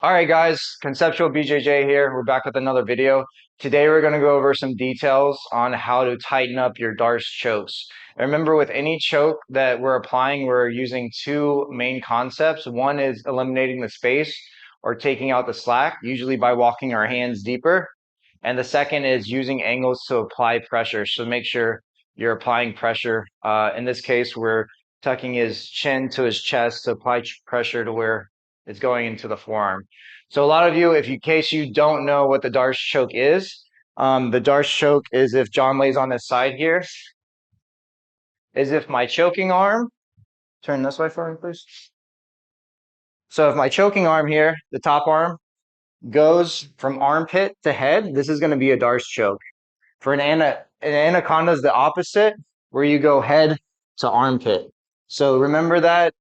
All right, guys, Conceptual BJJ here. We're back with another video. Today, we're going to go over some details on how to tighten up your Darce chokes. And remember, with any choke that we're applying, we're using two main concepts. One is eliminating the space or taking out the slack, usually by walking our hands deeper. And the second is using angles to apply pressure. So make sure you're applying pressure. In this case, we're tucking his chin to his chest to apply pressure to where it's going into the forearm. So a lot of you, in case you don't know what the Darce choke is, the Darce choke is if John lays on his side here, is if my choking arm, turn this way for me, please. So if my choking arm here, the top arm, goes from armpit to head, this is going to be a Darce choke. For an anaconda is the opposite, where you go head to armpit. So remember that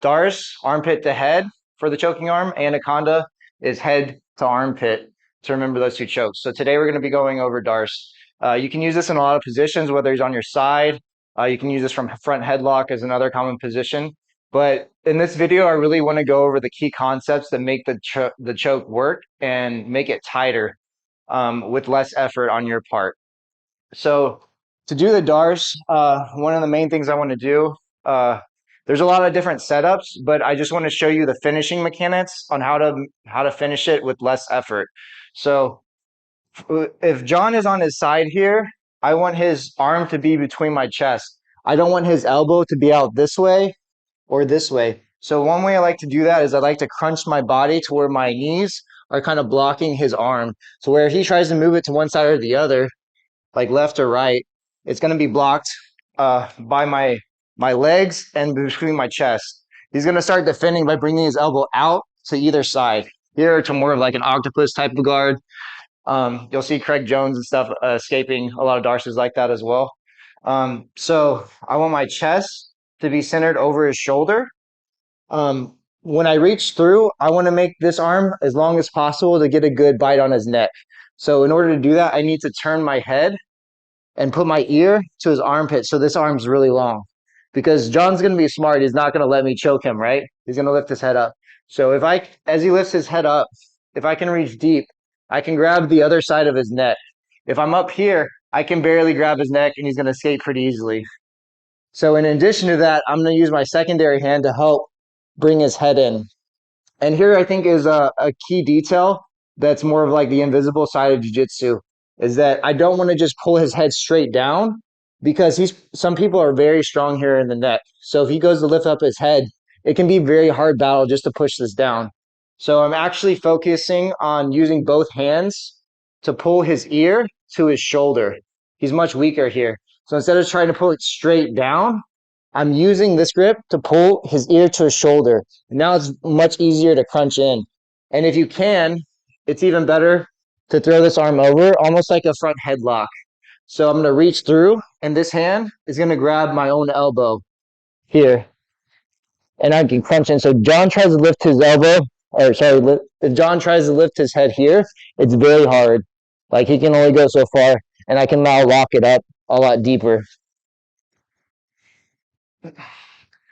Darce, armpit to head for the choking arm. Anaconda is head to armpit to remember those two chokes. So today we're going to be going over Darce. You can use this in a lot of positions, whether he's on your side. You can use this from front headlock as another common position. But in this video, I really want to go over the key concepts that make the choke work and make it tighter with less effort on your part. So to do the Darce, one of the main things I want to do, there's a lot of different setups, but I just want to show you the finishing mechanics on how to finish it with less effort. So if John is on his side here, I want his arm to be between my chest. I don't want his elbow to be out this way or this way. So one way I like to do that is I like to crunch my body to where my knees are kind of blocking his arm. So where he tries to move it to one side or the other, like left or right, it's going to be blocked by my legs and between my chest. He's going to start defending by bringing his elbow out to either side. Here to more of like an octopus type of guard. You'll see Craig Jones and stuff escaping a lot of Darces like that as well. So I want my chest to be centered over his shoulder. When I reach through, I want to make this arm as long as possible to get a good bite on his neck. So in order to do that, I need to turn my head and put my ear to his armpit so this arm's really long. Because John's going to be smart. He's not going to let me choke him, right? He's going to lift his head up. So as he lifts his head up, if I can reach deep, I can grab the other side of his neck. If I'm up here, I can barely grab his neck and he's going to escape pretty easily. So in addition to that, I'm going to use my secondary hand to help bring his head in. And here I think is a key detail that's more of like the invisible side of jiu-jitsu is that I don't want to just pull his head straight down because some people are very strong here in the neck. So if he goes to lift up his head, it can be a very hard battle just to push this down. So I'm actually focusing on using both hands to pull his ear to his shoulder. He's much weaker here. So instead of trying to pull it straight down, I'm using this grip to pull his ear to his shoulder. And now it's much easier to crunch in. And if you can, it's even better to throw this arm over, almost like a front headlock. So I'm going to reach through, and this hand is going to grab my own elbow here. And I can crunch in. So John tries to lift his elbow, or sorry, if John tries to lift his head here, it's very hard. Like he can only go so far, and I can now lock it up a lot deeper.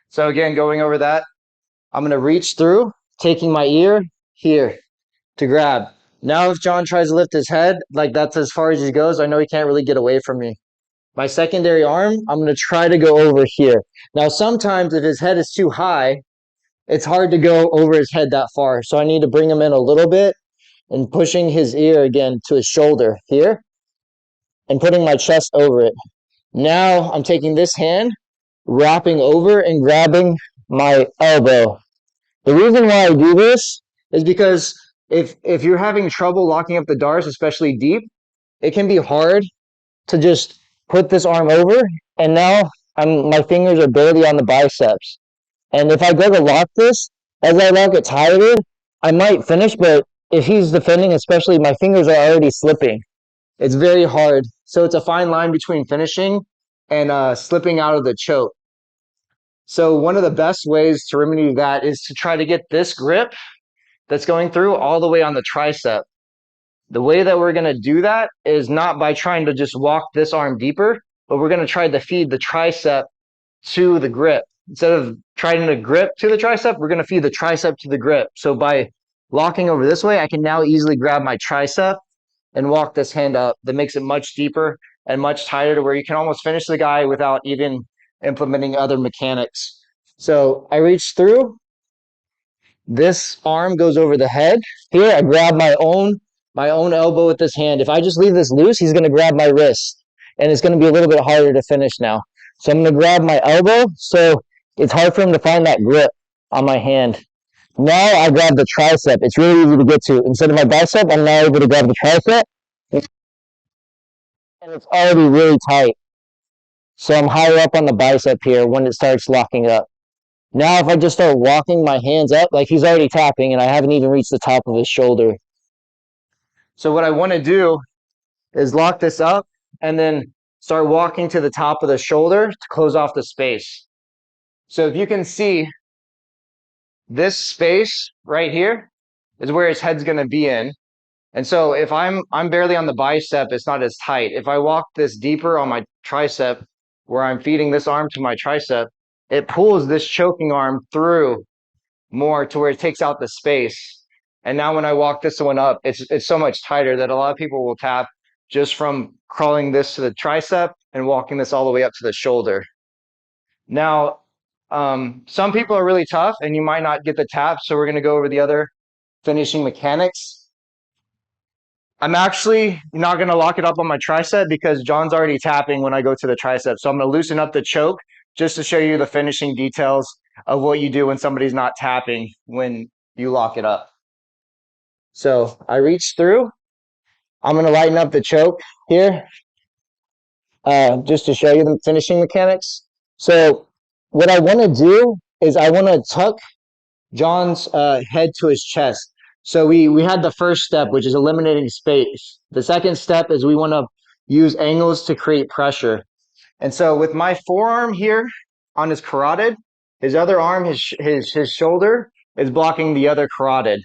So again, going over that, I'm going to reach through, taking my ear here to grab. Now if John tries to lift his head, like that's as far as he goes, I know he can't really get away from me. My secondary arm, I'm going to try to go over here. Now sometimes if his head is too high, it's hard to go over his head that far. So I need to bring him in a little bit and pushing his ear again to his shoulder here and putting my chest over it. Now I'm taking this hand, wrapping over and grabbing my elbow. The reason why I do this is because if you're having trouble locking up the Darce, especially deep, it can be hard to just put this arm over, and now my fingers are barely on the biceps. And if I go to lock this, as I lock it tighter, I might finish, but if he's defending, especially, my fingers are already slipping. It's very hard. So it's a fine line between finishing and slipping out of the choke. So one of the best ways to remedy that is to try to get this grip that's going through all the way on the tricep. The way that we're going to do that is not by trying to just walk this arm deeper, but we're going to try to feed the tricep to the grip. Instead of trying to grip to the tricep, we're going to feed the tricep to the grip. So by locking over this way, I can now easily grab my tricep and walk this hand up. That makes it much deeper and much tighter to where you can almost finish the guy without even implementing other mechanics. So I reach through, this arm goes over the head. Here, I grab my own elbow with this hand. If I just leave this loose, he's going to grab my wrist, and it's going to be a little bit harder to finish now. So I'm going to grab my elbow, so it's hard for him to find that grip on my hand. Now I grab the tricep. It's really easy to get to. Instead of my bicep, I'm now able to grab the tricep, and it's already really tight. So I'm higher up on the bicep here when it starts locking up. Now if I just start walking my hands up, like he's already tapping and I haven't even reached the top of his shoulder. So what I want to do is lock this up and then start walking to the top of the shoulder to close off the space. So if you can see, this space right here is where his head's going to be in. And so if I'm barely on the bicep, it's not as tight. If I walk this deeper on my tricep, where I'm feeding this arm to my tricep, it pulls this choking arm through more to where it takes out the space. And now when I walk this one up, it's so much tighter that a lot of people will tap just from crawling this to the tricep and walking this all the way up to the shoulder. Now, some people are really tough and you might not get the tap, so we're going to go over the other finishing mechanics. I'm actually not going to lock it up on my tricep because John's already tapping when I go to the tricep. So I'm going to loosen up the choke just to show you the finishing details of what you do when somebody's not tapping when you lock it up. So I reach through. I'm going to lighten up the choke here just to show you the finishing mechanics. So what I want to do is I want to tuck John's head to his chest. So we had the first step, which is eliminating space. The second step is we want to use angles to create pressure. And so with my forearm here on his carotid, his other arm, his shoulder is blocking the other carotid.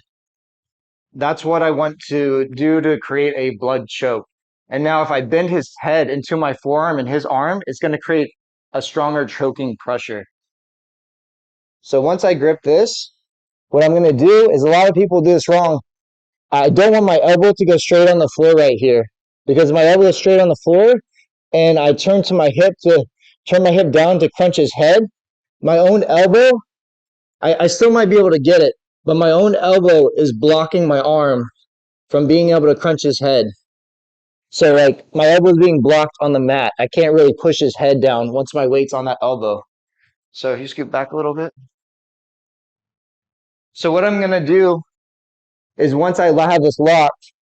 That's what I want to do to create a blood choke. And now if I bend his head into my forearm and his arm, it's going to create a stronger choking pressure. So once I grip this, what I'm going to do is, a lot of people do this wrong. I don't want my elbow to go straight on the floor right here, because my elbow is straight on the floor and I turn my hip down to crunch his head. My own elbow, I still might be able to get it, but my own elbow is blocking my arm from being able to crunch his head. So like my elbow is being blocked on the mat. I can't really push his head down once my weight's on that elbow. So if you scoot back a little bit. So what I'm going to do is, once I have this locked,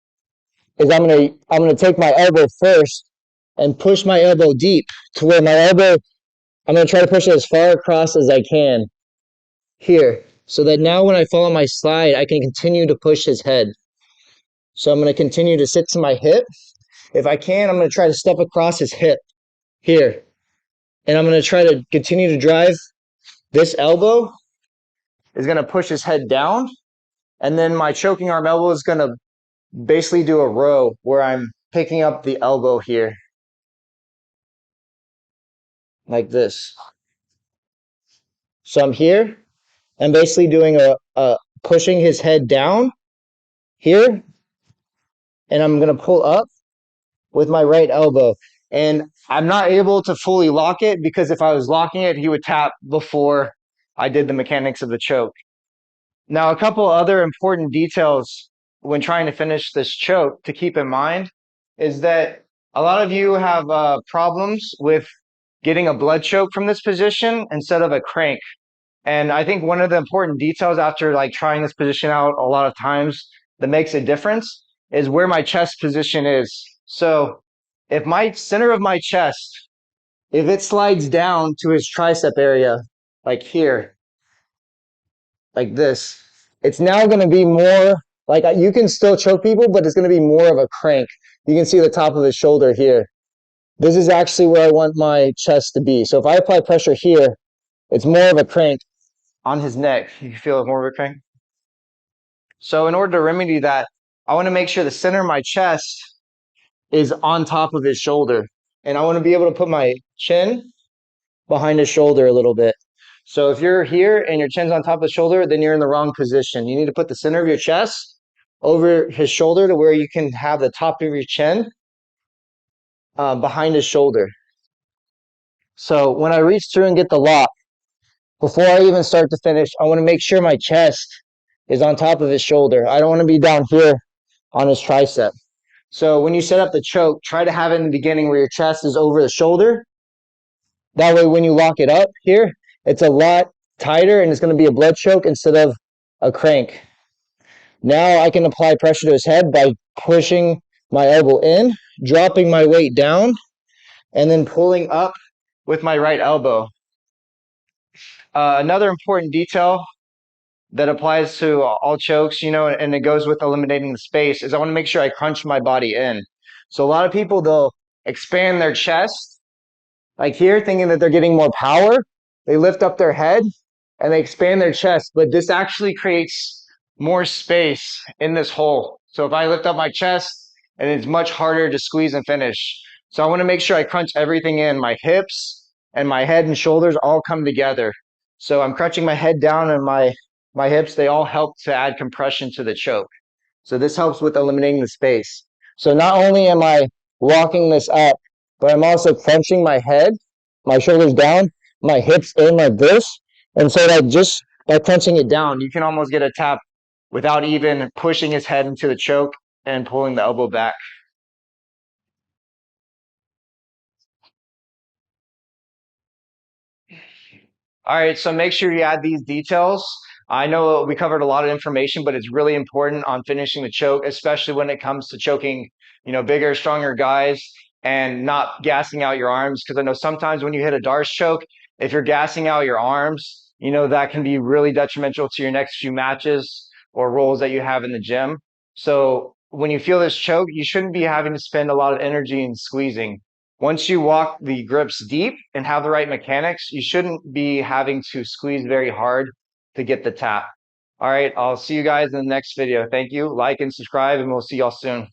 is I'm gonna take my elbow first and push my elbow deep to where my elbow, I'm gonna try to push it as far across as I can here, so that now when I fall on my slide, I can continue to push his head. So I'm gonna continue to sit to my hip. If I can, I'm gonna try to step across his hip here, and I'm gonna try to continue to drive. This elbow is gonna push his head down, and then my choking arm elbow is gonna basically do a row where I'm picking up the elbow here like this. So I'm here, I'm basically doing a pushing his head down here, and I'm gonna pull up with my right elbow. And I'm not able to fully lock it, because if I was locking it, he would tap before I did the mechanics of the choke. Now, a couple other important details when trying to finish this choke to keep in mind is that a lot of you have problems with getting a blood choke from this position instead of a crank. And I think one of the important details after like trying this position out a lot of times that makes a difference is where my chest position is. So if my center of my chest, if it slides down to his tricep area, like here, like this, it's now going to be more like, you can still choke people, but it's going to be more of a crank. You can see the top of his shoulder here. This is actually where I want my chest to be. So if I apply pressure here, it's more of a crank on his neck. You can feel it more of a crank. So in order to remedy that, I want to make sure the center of my chest is on top of his shoulder. And I want to be able to put my chin behind his shoulder a little bit. So if you're here and your chin's on top of the shoulder, then you're in the wrong position. You need to put the center of your chest over his shoulder to where you can have the top of your chin behind his shoulder. So when I reach through and get the lock, before I even start to finish, I want to make sure my chest is on top of his shoulder. I don't want to be down here on his tricep. So when you set up the choke, try to have it in the beginning where your chest is over the shoulder. That way when you lock it up here, it's a lot tighter and it's going to be a blood choke instead of a crank. Now I can apply pressure to his head by pushing my elbow in, dropping my weight down, and then pulling up with my right elbow. Another important detail that applies to all chokes, you know, and it goes with eliminating the space, is I want to make sure I crunch my body in. So a lot of people, they'll expand their chest, like here, thinking that they're getting more power. They lift up their head and they expand their chest, but this actually creates more space in this hole. So if I lift up my chest, and it's much harder to squeeze and finish. So I want to make sure I crunch everything in. My hips and my head and shoulders all come together. So I'm crunching my head down and my hips, they all help to add compression to the choke. So this helps with eliminating the space. So not only am I walking this up, but I'm also crunching my head, my shoulders down, my hips in like this. And so like just by crunching it down, you can almost get a tap without even pushing his head into the choke and pulling the elbow back. All right, so make sure you add these details. I know we covered a lot of information, but it's really important on finishing the choke, especially when it comes to choking, you know, bigger, stronger guys and not gassing out your arms. Because I know sometimes when you hit a Darce choke, if you're gassing out your arms, you know, that can be really detrimental to your next few matches or roles that you have in the gym. So when you feel this choke, you shouldn't be having to spend a lot of energy in squeezing. Once you walk the grips deep and have the right mechanics, you shouldn't be having to squeeze very hard to get the tap. All right, I'll see you guys in the next video. Thank you. Like and subscribe, and we'll see y'all soon.